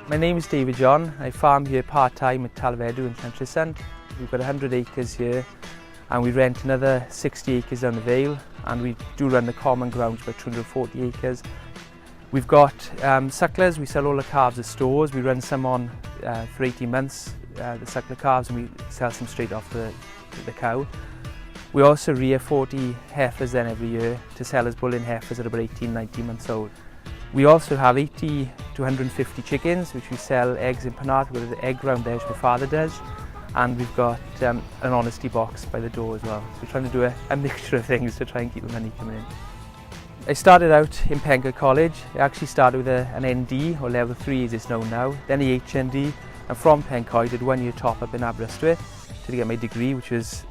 My name is David John. I farm here part-time at Talfedw in Llantrisant. We've got 100 acres here and we rent another 60 acres down the Vale, and we do run the common grounds for 240 acres. We've got sucklers. We sell all the calves at stores. We run some on for 18 months, the suckler calves, and we sell some straight off the cow. We also rear 40 heifers then every year to sell as bull-in heifers that are about 18-19 months old. We also have 80 to 150 chickens, which we sell eggs in Penarth. We've got the egg round there, which my father does. And we've got an honesty box by the door as well. So we're trying to do a mixture of things to try and keep the money coming in. I started out in Penkridge College. I actually started with an ND, or level 3 as it's known now, then the HND, and from Penkridge I did 1 year top up in Aberystwyth to get my degree, which was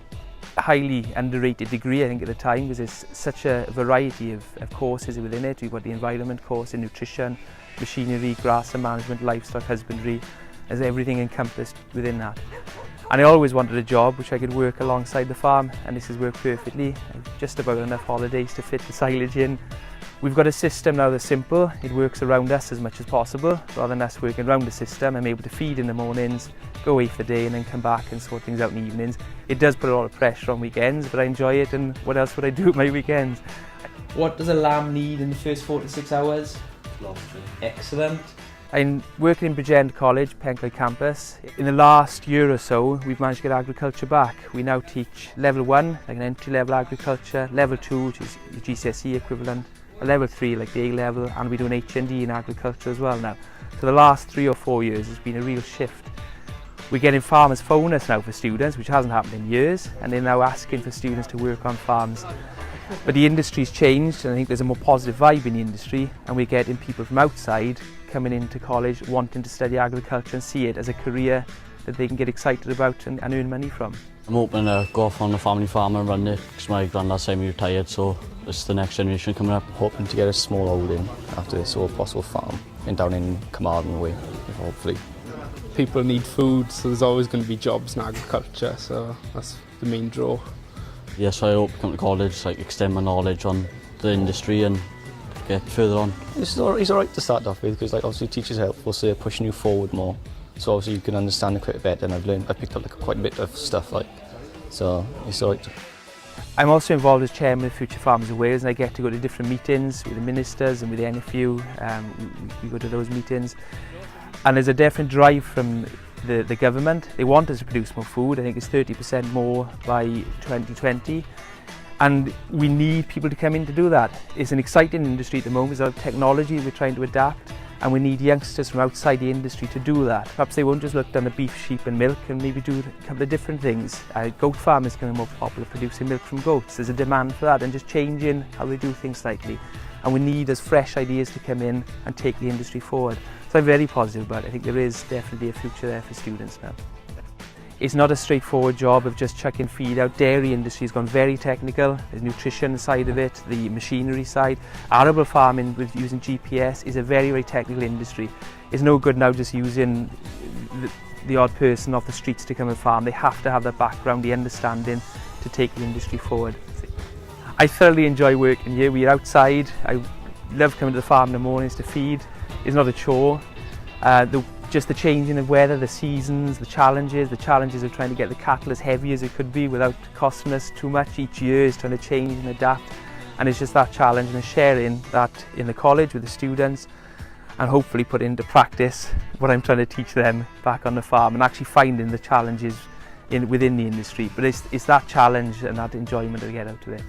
a highly underrated degree I think at the time, because there's such a variety of courses within it. We've got the environment course in nutrition, machinery, grass and management, livestock husbandry, there's everything encompassed within that. And I always wanted a job which I could work alongside the farm, and this has worked perfectly. I've just about enough holidays to fit the silage in. We've got a system now that's simple. It works around us as much as possible. Rather than us working around the system, I'm able to feed in the mornings, go away for the day and then come back and sort things out in the evenings. It does put a lot of pressure on weekends, but I enjoy it, and what else would I do with my weekends? What does a lamb need in the first 4 to 6 hours? Lobster. Excellent. I'm working in Bridgend College, Penkridge campus. In the last year or so, we've managed to get agriculture back. We now teach level 1, like an entry-level agriculture, level 2, which is the GCSE equivalent, a level 3, like the A level, and we do an HND in agriculture as well now. So the last 3 or 4 years has been a real shift. We're getting farmers phone us now for students, which hasn't happened in years, and they're now asking for students to work on farms. But the industry's changed, and I think there's a more positive vibe in the industry, and we're getting people from outside coming into college wanting to study agriculture and see it as a career that they can get excited about and earn money from. I'm hoping to go off on the family farm and run it, because my granddad semi-retired, so it's the next generation coming up. Hoping to get a small holding after this, or possible farm down in Carmarthen way, hopefully. People need food, so there's always going to be jobs in agriculture, so that's the main draw. Yeah, so I hope to come to college, like extend my knowledge on the industry and get further on. It's all right to start off with, because like obviously teachers are helpful, so they're pushing you forward more. So obviously you can understand it quite a bit, and I've picked up like quite a bit of stuff, like, so it's all right. I'm also involved as chairman of Future Farmers of Wales, and I get to go to different meetings with the ministers and with the NFU. We go to those meetings, and there's a definite drive from the government. They want us to produce more food. I think it's 30% more by 2020. And we need people to come in to do that. It's an exciting industry at the moment. There's a lot of technology we're trying to adapt, and we need youngsters from outside the industry to do that. Perhaps they won't just look down the beef, sheep and milk, and maybe do a couple of different things. Goat farming is becoming more popular, producing milk from goats. There's a demand for that, and just changing how they do things slightly. And we need those fresh ideas to come in and take the industry forward. So I'm very positive about it. I think there is definitely a future there for students now. It's not a straightforward job of just chucking feed out. Dairy industry has gone very technical. There's nutrition side of it, the machinery side. Arable farming with using GPS is a very, very technical industry. It's no good now just using the odd person off the streets to come and farm. They have to have that background, the understanding to take the industry forward. I thoroughly enjoy working here. We're outside. I love coming to the farm in the mornings to feed. It's not a chore. Just the changing of weather, the seasons, the challenges of trying to get the cattle as heavy as it could be without costing us too much each year is trying to change and adapt. And it's just that challenge, and sharing that in the college with the students, and hopefully put into practice what I'm trying to teach them back on the farm, and actually finding the challenges within the industry. But it's that challenge and that enjoyment that I get out of it.